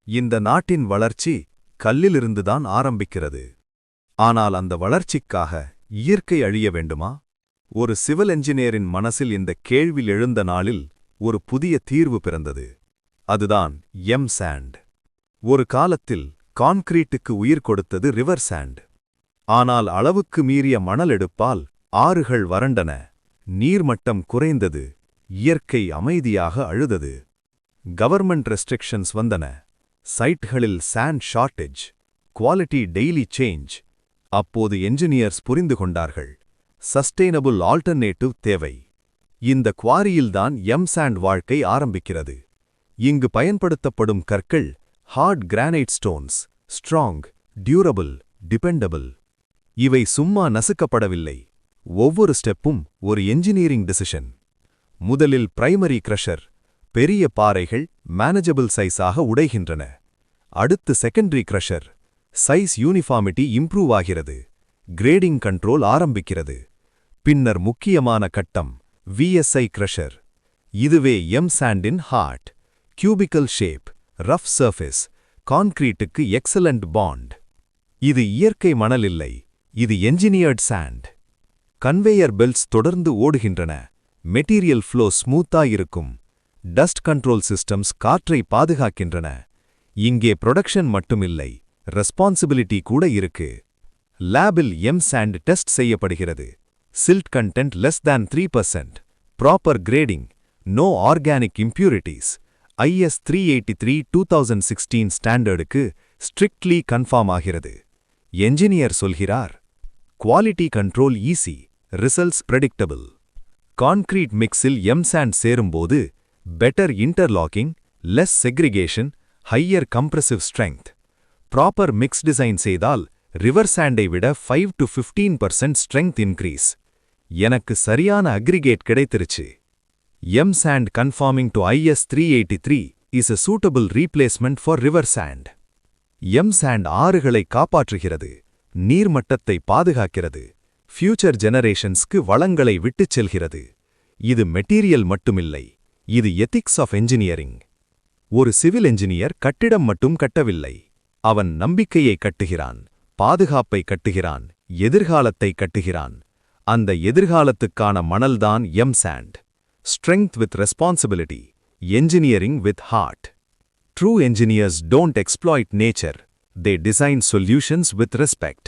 இந்த நாட்டின் வளர்ச்சி கல்லிலிருந்துதான் ஆரம்பிக்கிறது. ஆனால் அந்த வளர்ச்சிக்காக இயற்கை அழிய வேண்டுமா? ஒரு சிவில் என்ஜினியரின் மனசில் இந்த கேள்வி எழுந்த நாளில் ஒரு புதிய தீர்வு பிறந்தது. அதுதான் எம் சாண்ட். ஒரு காலத்தில் கான்கிரீட்டுக்கு உயிர் கொடுத்தது ரிவர் சாண்ட். ஆனால் அளவுக்கு மீறிய மணல் எடுப்பால் ஆறுகள் வறண்டன, நீர்மட்டம் குறைந்தது, இயற்கை அமைதியாக அழுதது. கவர்மெண்ட் ரெஸ்ட்ரிக்ஷன்ஸ் வந்தன. சைட்களில் sand shortage, quality daily change. அப்போது என்ஜினியர்ஸ் புரிந்து கொண்டார்கள், சஸ்டெய்னபிள் ஆல்டர்னேட்டிவ் தேவை. இந்த குவாரியில்தான் எம் சாண்ட் வாழ்க்கை ஆரம்பிக்கிறது. இங்கு பயன்படுத்தப்படும் கற்கள் hard granite stones, strong, durable, dependable. இவை சும்மா நசுக்கப்படவில்லை. ஒவ்வொரு ஸ்டெப்பும் ஒரு என்ஜினியரிங் டிசிஷன். முதலில் பிரைமரி கிரஷர், பெரிய பாறைகள் மேனேஜபிள் சைஸாக உடைகின்றன. அடுத்து secondary crusher, size uniformity improve ஆகிறது, கிரேடிங் கண்ட்ரோல் ஆரம்பிக்கிறது. பின்னர் முக்கியமான கட்டம் விஎஸ்ஐ கிரஷர். இதுவே எம் சாண்டின் heart. Cubical shape, rough surface, கான்கிரீட்டுக்கு எக்ஸலண்ட் பாண்ட். இது இயற்கை மணல் இல்லை, இது என்ஜினியர்ட் சாண்ட். கன்வேயர் பெல்ட்ஸ் தொடர்ந்து ஓடுகின்றன. மெட்டீரியல் ஃப்ளோ ஸ்மூத்தா இருக்கும். டஸ்ட் கண்ட்ரோல் சிஸ்டம்ஸ் காற்றை பாதுகாக்கின்றன. இங்கே ப்ரொடக்ஷன் மட்டுமில்லை, ரெஸ்பான்சிபிலிட்டி கூட இருக்கு. லேபில் எம் சாண்ட் டெஸ்ட் செய்யப்படுகிறது. Silt content less than 3%, proper grading, no organic impurities. IS 383/2016 ஸ்டாண்டர்டுக்கு ஸ்ட்ரிக்ட்லி கன்ஃபார்ம் ஆகிறது. என்ஜினியர் சொல்கிறார், quality control easy, results predictable. Concrete மிக்ஸில் எம் சாண்ட் சேரும்போது better interlocking, less segregation, higher compressive strength. Proper mix design செய்தால் ரிவர் சாண்டை விட 5 to 15% strength increase. எனக்கு சரியான அக்ரிகேட் கிடைத்திருச்சு. M sand conforming to IS 383 is a suitable replacement for river sand. M sand ஆறுகளை காப்பாற்றுகிறது, நீர்மட்டத்தை பாதுகாக்கிறது, ஃபியூச்சர் ஜெனரேஷன்ஸ்க்கு வளங்களை விட்டுச் செல்கிறது. இது மெட்டீரியல் மட்டுமில்லை, இது எத்திக்ஸ் ஆஃப் என்ஜினியரிங். ஒரு சிவில் என்ஜினியர் கட்டிடம் மட்டும் கட்டவில்லை, அவன் நம்பிக்கையை கட்டுகிறான், பாதுகாப்பை கட்டுகிறான், எதிர்காலத்தை கட்டுகிறான். அந்த எதிர்காலத்துக்கான மணல்தான் M sand. Strength with responsibility, engineering with heart. True engineers don't exploit nature, they design solutions with respect.